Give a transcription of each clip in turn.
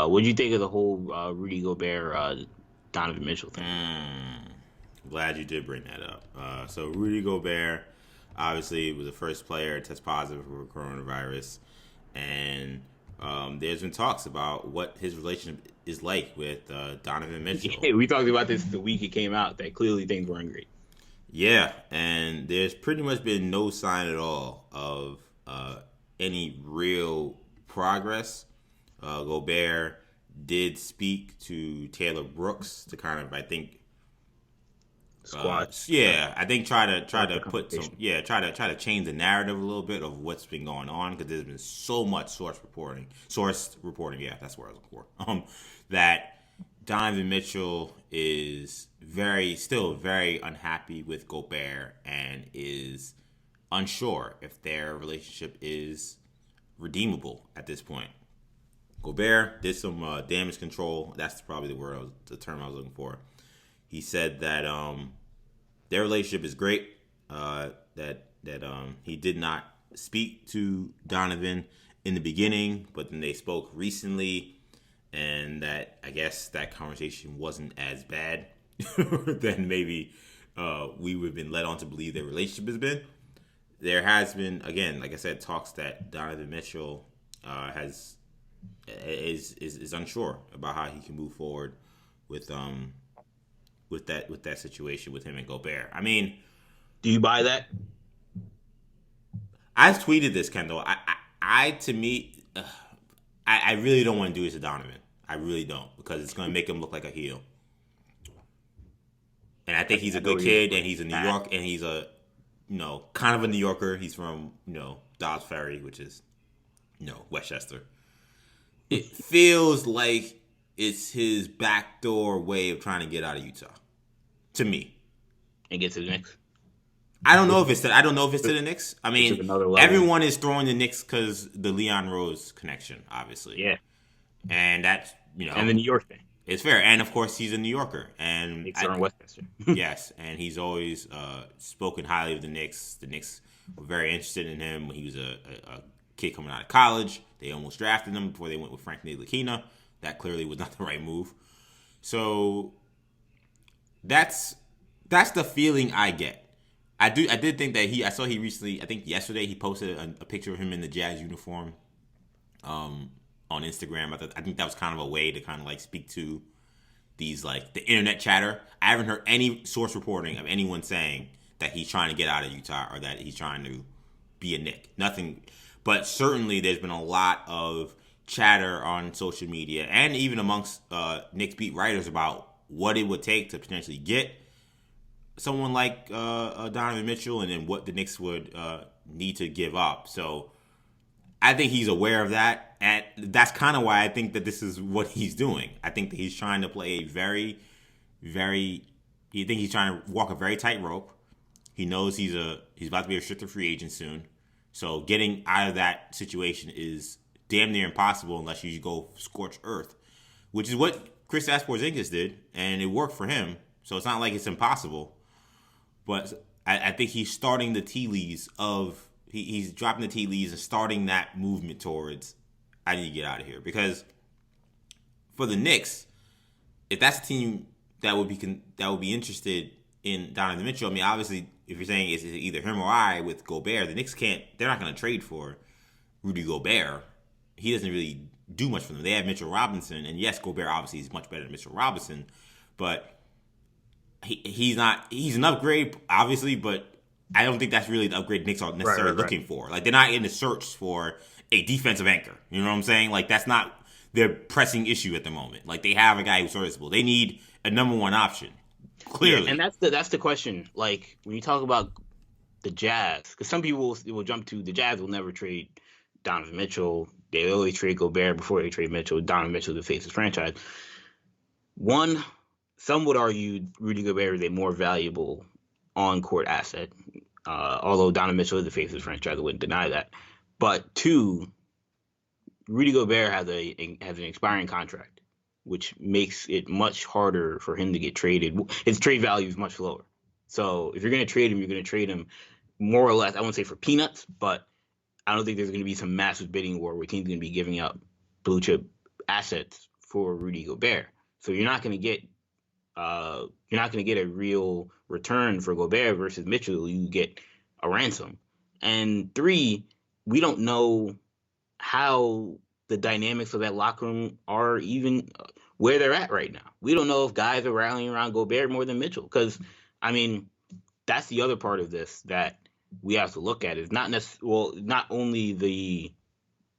What do you think of the whole Rudy Gobert, Donovan Mitchell thing? Mm, glad you did bring that up. So Rudy Gobert obviously was the first player to test positive for coronavirus, and there's been talks about what his relationship is like with Donovan Mitchell. Yeah, we talked about this the week it came out that clearly things weren't great. Yeah, and there's pretty much been no sign at all of any real progress. Gobert did speak to Taylor Brooks to kind of, I think, Squash yeah, I think try squash to the put some, conversation. yeah, try to change the narrative a little bit of what's been going on because there's been so much source reporting, yeah, that's what I was looking for. That Donovan Mitchell is still very unhappy with Gobert and is unsure if their relationship is redeemable at this point. Gobert did some damage control. That's probably the term I was looking for. He said that their relationship is great. That he did not speak to Donovan in the beginning, but then they spoke recently, and that I guess that conversation wasn't as bad than maybe we would have been led on to believe their relationship has been. There has been, again, like I said, talks that Donovan Mitchell has is unsure about how he can move forward with that situation with him and Gobert. I mean, Do you buy that? I've tweeted this, Kendall. I to me, I really don't want to do this to Donovan. I really don't because it's going to make him look like a heel. And I think he's I a know good where you're kid, going and he's a with New that. York, and he's a kind of a New Yorker. He's from Dobbs Ferry, which is Westchester. It feels like it's his backdoor way of trying to get out of Utah. To me, And get to the next. I This don't know if it's to the Knicks. I this took mean, another level. everyone is throwing the Knicks because the Leon Rose connection, obviously, Yeah, and that's and the New York thing. it's fair. And of course, he's a New Yorker, and Knicks are in Westchester. yes, and he's always spoken highly of the Knicks. The Knicks were very interested in him when he was a kid coming out of college. They almost drafted him before they went with Frank Ntilikina. That clearly was not the right move. So that's the feeling I get. I did think that I saw he recently, I think yesterday, he posted a picture of him in the Jazz uniform on Instagram. I think that was kind of a way to kind of like speak to these like the internet chatter. I haven't heard any source reporting of anyone saying that he's trying to get out of Utah or that he's trying to be a Knick. Nothing, but certainly there's been a lot of chatter on social media and even amongst Knicks beat writers about what it would take to potentially get someone like Donovan Mitchell and then what the Knicks would need to give up. So I think he's aware of that, and that's kind of why I think that this is what he's doing. I think that he's trying to play a very, very. I think he's trying to walk a very tight rope. He knows he's about to be a restricted free agent soon, so getting out of that situation is damn near impossible unless you go scorch earth, which is what Chris Porzingis did, and it worked for him. So it's not like it's impossible, but I think he's starting the tea leaves of he's dropping the tea leaves and starting that movement towards I need to get out of here because for the Knicks, if that's a team that would be interested in Donovan Mitchell, I mean, obviously, if you're saying it's either him or I with Gobert, the Knicks can't. They're not going to trade for Rudy Gobert. He doesn't really do much for them. They have Mitchell Robinson, and yes, Gobert obviously is much better than Mitchell Robinson, but he's not. He's an upgrade, obviously, but I don't think that's really the upgrade Knicks are Right, necessarily right, right. looking for. Like they're not in the search for a defensive anchor. You know what I'm saying? Like that's not their pressing issue at the moment. Like they have a guy who's serviceable. They need a number one option. Yeah, and Clearly. that's the question. Like when you talk about the Jazz, because some people will jump to the Jazz will never trade Donovan Mitchell. They always trade Gobert before they trade Mitchell. Donovan Mitchell to face his franchise. One, some would argue Rudy Gobert is a more valuable on-court asset. Although Donovan Mitchell is the face of the franchise, I wouldn't deny that. But two, Rudy Gobert has an expiring contract, which makes it much harder for him to get traded. His trade value is much lower. So if you're going to trade him, you're going to trade him more or less. I won't say for peanuts, but I don't think there's going to be some massive bidding war where teams are going to be giving up blue chip assets for Rudy Gobert. So you're not going to get a real return for Gobert versus Mitchell. You get a ransom. And 3, we don't know how the dynamics of that locker room are, even where they're at right now. We don't know if guys are rallying around Gobert more than Mitchell, because I mean, that's the other part of this that we have to look at, is not only the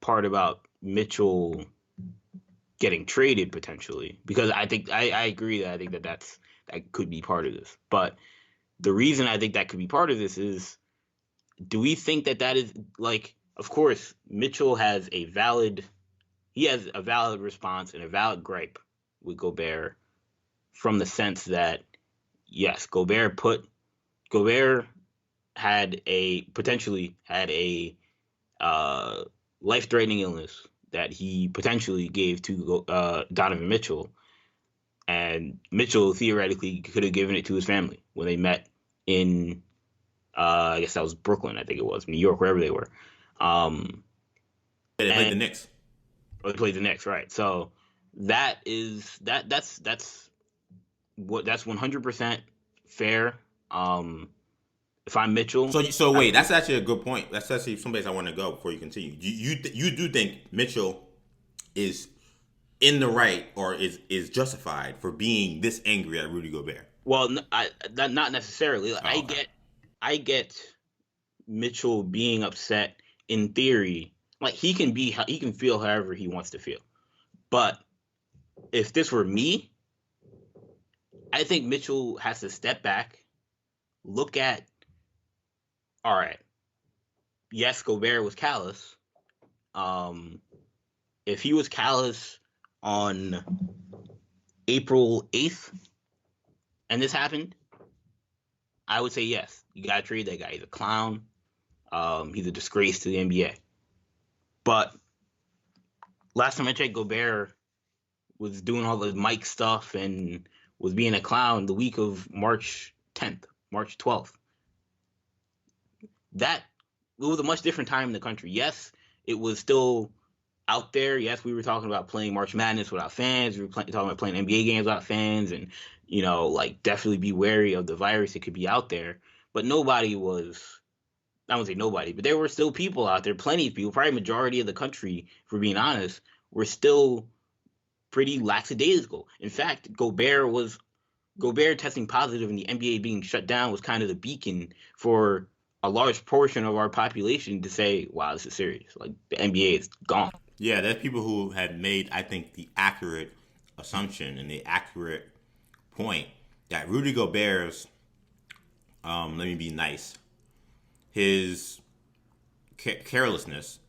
part about Mitchell getting traded potentially, because I agree that I think that could be part of this. But the reason I think that could be part of this is, do we think that is, like, of course, Mitchell has a valid response and a valid gripe with Gobert, from the sense that, yes, Gobert potentially had a life-threatening illness that he potentially gave to Donovan Mitchell, and Mitchell theoretically could have given it to his family when they met in I guess that was Brooklyn, I think it was, New York, wherever they were. They played the Knicks. Or they played the Knicks, right? So that's 100% fair. If I'm Mitchell, So wait, that's actually a good point. That's actually some place I want to go before you continue. You do think Mitchell is in the right, or is justified for being this angry at Rudy Gobert? well, not necessarily. Oh, okay. I get Mitchell being upset in theory. Like, he can feel however he wants to feel. But if this were me, I think Mitchell has to step back, look at, all right, yes, Gobert was callous. If he was callous on April 8th and this happened, I would say yes, you gotta trade that guy. He's a clown. He's a disgrace to the NBA. But last time I checked, Gobert was doing all the Mike stuff and was being a clown the week of March 10th, March 12th. It was a much different time in the country. Yes, it was still out there. Yes, we were talking about playing March Madness without fans. We were talking about playing NBA games without fans, and like, definitely be wary of the virus. It could be out there, but nobody was. I wouldn't say nobody, but there were still people out there. Plenty of people, probably majority of the country, if we're being honest, were still pretty lackadaisical. In fact, Gobert testing positive and the NBA being shut down was kind of the beacon for a large portion of our population to say, wow, this is serious. Like, the NBA is gone. Yeah, there's people who had made, I think, the accurate assumption and the accurate point that Rudy Gobert's, let me be nice, his carelessness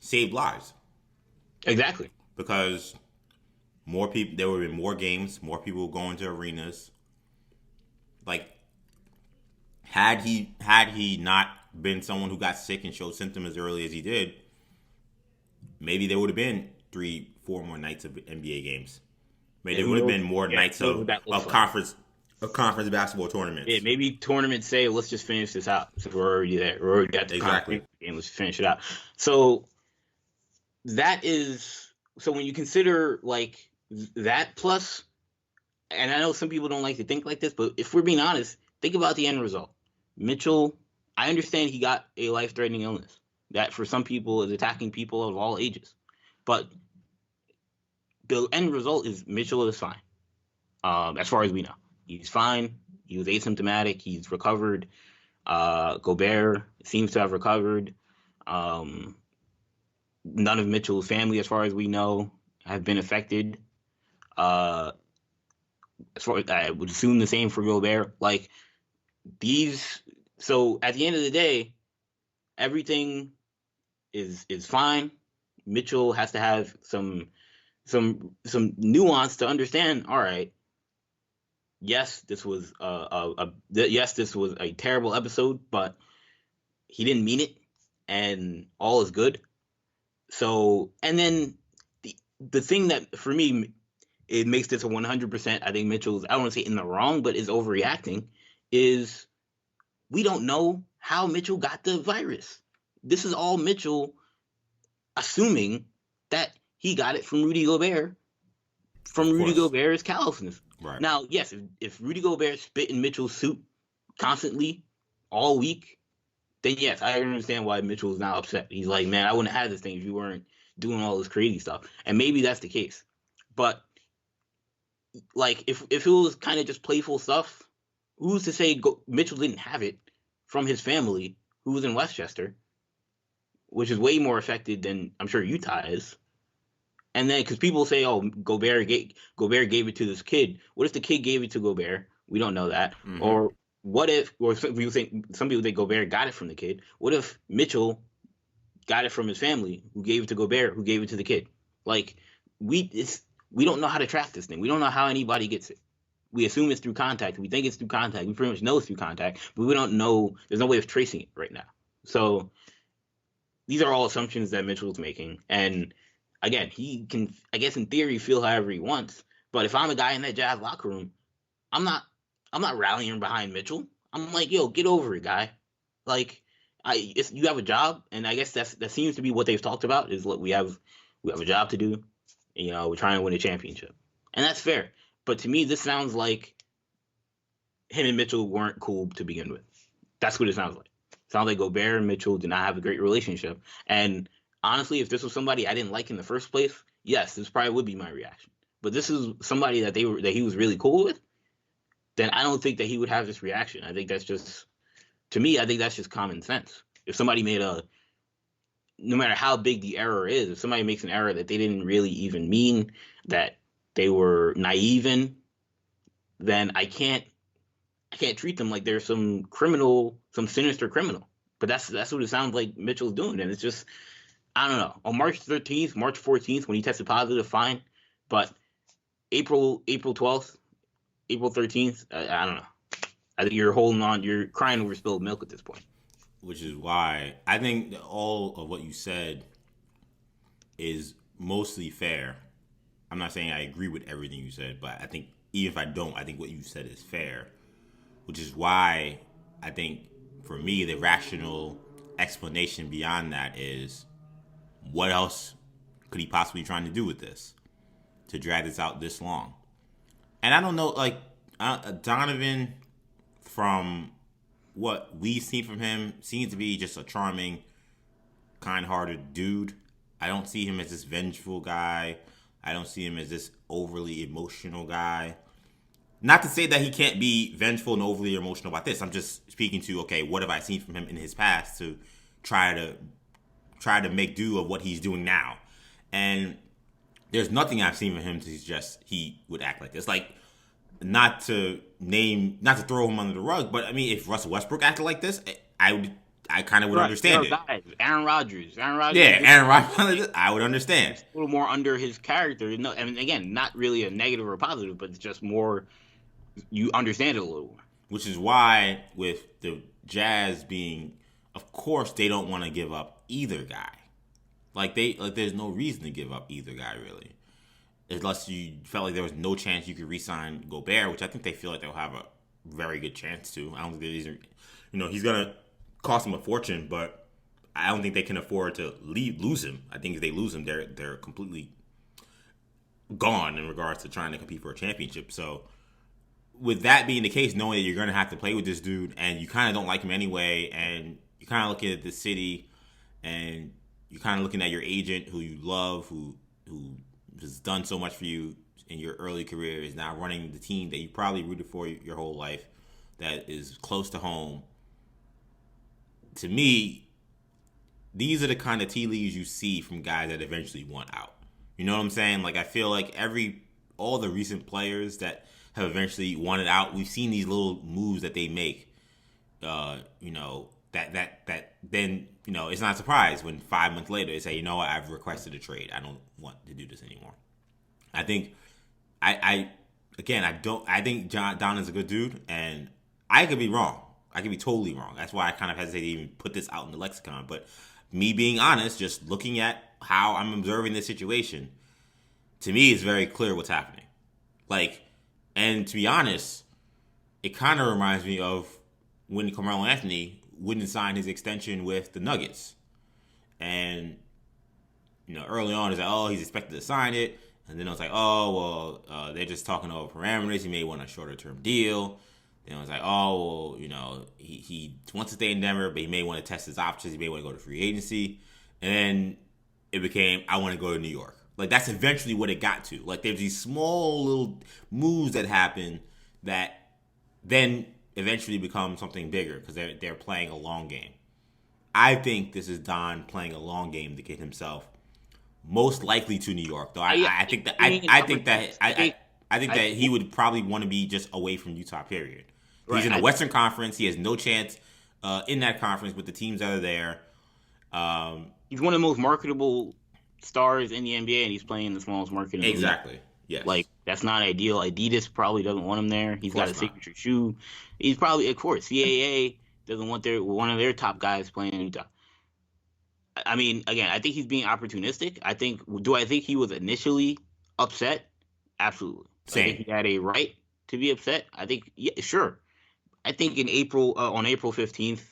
saved lives. Exactly. Because more people, there would have been more games, more people going to arenas. Like, had he not been someone who got sick and showed symptoms as early as he did, maybe there would have been 3-4 more nights of NBA games. Maybe there would have been more nights of conference basketball tournaments. Yeah, maybe tournaments say, let's just finish this out. Since we're already there. We're already at the conference game. Let's finish it out. So so when you consider, like, that plus, and I know some people don't like to think like this, but if we're being honest, think about the end result. Mitchell, I understand he got a life-threatening illness that for some people is attacking people of all ages. But the end result is Mitchell is fine. As far as we know. He's fine. He was asymptomatic. He's recovered. Gobert seems to have recovered. None of Mitchell's family, as far as we know, have been affected. As far as I would assume the same for Gobert. Like, so at the end of the day, everything is fine. Mitchell has to have some nuance to understand. All right, yes, this was a terrible episode, but he didn't mean it, and all is good. So, and then the thing that for me it makes this a 100%. I think Mitchell's, I don't want to say in the wrong, but is overreacting. Is we don't know how Mitchell got the virus. This is all Mitchell assuming that he got it from Rudy Gobert from Of Rudy course. Gobert is callousness. Right. Now, yes, if Rudy Gobert spit in Mitchell's suit constantly all week, then yes, I understand why Mitchell's now upset. He's like, man, I wouldn't have had this thing if you weren't doing all this crazy stuff. And maybe that's the case. But like, if it was kind of just playful stuff, who's to say Mitchell didn't have it from his family who was in Westchester, which is way more affected than I'm sure Utah is. And then because people say, oh, Gobert gave it to this kid. What if the kid gave it to Gobert? We don't know that. Mm-hmm. Or what if, or some people think Gobert got it from the kid. What if Mitchell got it from his family, who gave it to Gobert, who gave it to the kid? Like we don't know how to track this thing. We don't know how anybody gets it. We assume it's through contact. We think it's through contact. We pretty much know it's through contact, but we don't know. There's no way of tracing it right now. So these are all assumptions that Mitchell's making. And again, he can, I guess, in theory, feel however he wants. But if I'm a guy in that Jazz locker room, I'm not, I'm not rallying behind Mitchell. I'm like, yo, get over it, guy. Like, you have a job, and I guess that seems to be what they've talked about is, look, we have a job to do. You know, we're trying to win a championship, and that's fair. But to me, this sounds like him and Mitchell weren't cool to begin with. That's what it sounds like. It sounds like Gobert and Mitchell did not have a great relationship. And honestly, if this was somebody I didn't like in the first place, yes, this probably would be my reaction. But this is somebody that he was really cool with, then I don't think that he would have this reaction. I think that's just, to me, I think that's just common sense. If somebody made a, no matter how big the error is, if somebody makes an error that they didn't really even mean, that they were naive in, then I can't treat them like they're some criminal, some sinister criminal. But that's what it sounds like Mitchell's doing, and it's just, I don't know. On March 13th, March 14th, when he tested positive, fine, but April 12th, April 13th, I don't know. I think you're holding on, you're crying over spilled milk at this point. Which is why I think that all of what you said is mostly fair. I'm not saying I agree with everything you said, but I think even if I don't, I think what you said is fair. Which is why I think for me the rational explanation beyond that is what else could he possibly be trying to do with this to drag this out this long? And I don't know, like Donovan, from what we've seen from him, seems to be just a charming, kind-hearted dude. I don't see him as this vengeful guy. I don't see him as this overly emotional guy. Not to say that he can't be vengeful and overly emotional about this. I'm just speaking to, okay, what have I seen from him in his past to try to make do of what he's doing now. And there's nothing I've seen from him to suggest he would act like this. Like, not to throw him under the rug, but I mean, if Russell Westbrook acted like this, I kind of would understand it. Guys, Aaron Rodgers. Yeah, Aaron Rodgers, I would understand. It's a little more under his character. No, I mean, again, not really a negative or a positive, but it's just more, you understand it a little more. Which is why, with the Jazz being, of course, they don't want to give up either guy. There's no reason to give up either guy, really. Unless you felt like there was no chance you could re-sign Gobert, which I think they feel like they'll have a very good chance to. I don't think these are, he's gonna cost them a fortune, but I don't think they can afford to lose him. I think if they lose him, they're completely gone in regards to trying to compete for a championship. So, with that being the case, knowing that you're gonna have to play with this dude, and you kind of don't like him anyway, and you're kind of looking at the city, and you're kind of looking at your agent who you love, who has done so much for you in your early career, is now running the team that you probably rooted for your whole life, that is close to home. To me, these are the kind of tea leaves you see from guys that eventually want out. You know what I'm saying? Like, I feel like all the recent players that have eventually wanted out, we've seen these little moves that they make. That then, it's not a surprise when 5 months later they say, you know what, I've requested a trade. I don't want to do this anymore. I think I think Don is a good dude, and I could be wrong. I could be totally wrong. That's why I kind of hesitate to even put this out in the lexicon. But me being honest, just looking at how I'm observing this situation, to me, it's very clear what's happening. And to be honest, it kind of reminds me of when Carmelo Anthony wouldn't sign his extension with the Nuggets. And, early on, it's like, oh, he's expected to sign it. And then it was like, oh, well, they're just talking over parameters. He may want a shorter term deal. Then it was like, oh, well, he wants to stay in Denver, but he may want to test his options. He may want to go to free agency. And then it became, I want to go to New York. Like, that's eventually what it got to. Like, there's these small little moves that happen that then eventually become something bigger because they're playing a long game. I think this is Don playing a long game to get himself most likely to New York. Though I think that he would probably want to be just away from Utah. Period. He's in the Western Conference. He has no chance in that conference with the teams that are there. He's one of the most marketable stars in the NBA, and he's playing the smallest market in the league. Exactly. Yes. Like, that's not ideal. Adidas probably doesn't want him there. He's got a signature shoe. He's probably, of course, CAA doesn't want one of their top guys playing in Utah. I mean, again, I think he's being opportunistic. Do I think he was initially upset? Absolutely. Same. I think he had a right to be upset. I think, yeah, sure. I think on April 15th,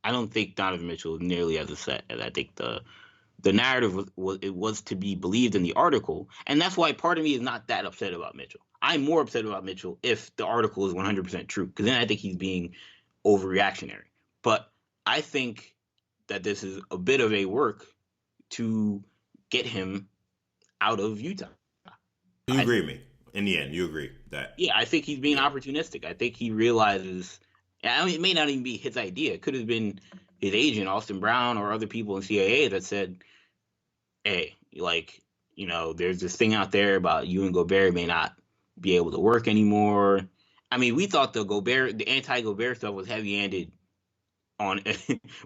I don't think Donovan Mitchell was nearly as upset as I think the narrative was to be believed in the article. And that's why part of me is not that upset about Mitchell. I'm more upset about Mitchell if the article is 100% true, because then I think he's being overreactionary. But I think that this is a bit of a work to get him out of Utah. You agree with me? In the end, you agree that? Yeah, I think he's being opportunistic. I think he realizes, I mean, it may not even be his idea. It could have been his agent, Austin Brown, or other people in CAA that said, hey, there's this thing out there about you and Gobert may not be able to work anymore. I mean, we thought the anti-Gobert stuff was heavy-handed on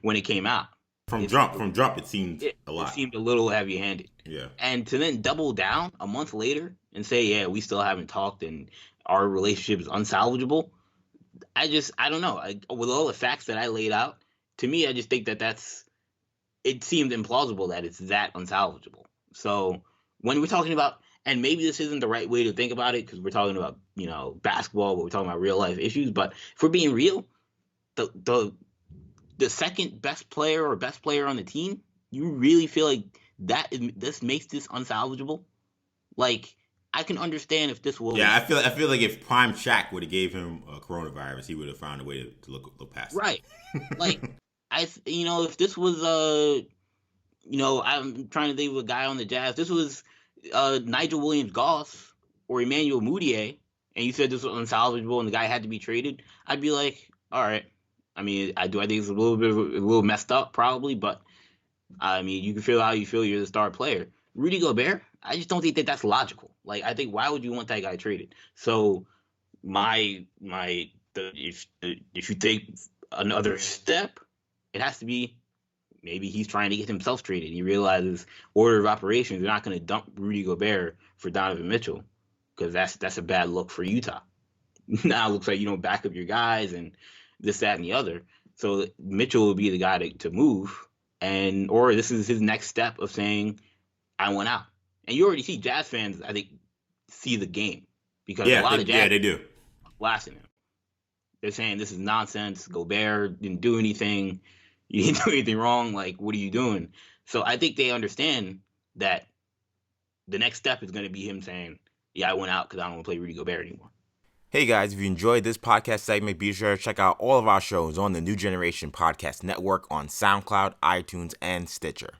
when it came out. From jump, it seemed a lot. It seemed a little heavy-handed. Yeah. And to then double down a month later and say, yeah, we still haven't talked and our relationship is unsalvageable. I don't know. With all the facts that I laid out, to me, I just think it seemed implausible that it's that unsalvageable. So when we're talking about, and maybe this isn't the right way to think about it because we're talking about, basketball, but we're talking about real life issues. But if we're being real, the second best player or best player on the team, you really feel like this makes this unsalvageable? Like, I can understand if this was... Yeah, I feel like if Prime Shaq would have gave him a coronavirus, he would have found a way to look past it. Right. Like, if this was, I'm trying to think of a guy on the Jazz. This was Nigel Williams-Goss or Emmanuel Mudiay, and you said this was unsalvageable and the guy had to be traded, I'd be like, all right. I mean, I think it's a little messed up, probably, but I mean, you can feel how you feel. You're the star player. Rudy Gobert, I just don't think that that's logical. Like, I think, why would you want that guy traded? So, if you take another step, it has to be maybe he's trying to get himself traded. He realizes order of operations, they're not going to dump Rudy Gobert for Donovan Mitchell because that's a bad look for Utah. Now it looks like you don't back up your guys and this, that, and the other. So Mitchell will be the guy to move, or this is his next step of saying, I want out. And you already see Jazz fans, I think, see the game because a lot of Jazz they do blasting him. They're saying this is nonsense. Gobert didn't do anything. You didn't do anything wrong. Like, what are you doing? So I think they understand that the next step is going to be him saying, yeah, I went out because I don't want to play Rudy Gobert anymore. Hey guys, if you enjoyed this podcast segment, be sure to check out all of our shows on the New Generation Podcast Network on SoundCloud, iTunes, and Stitcher.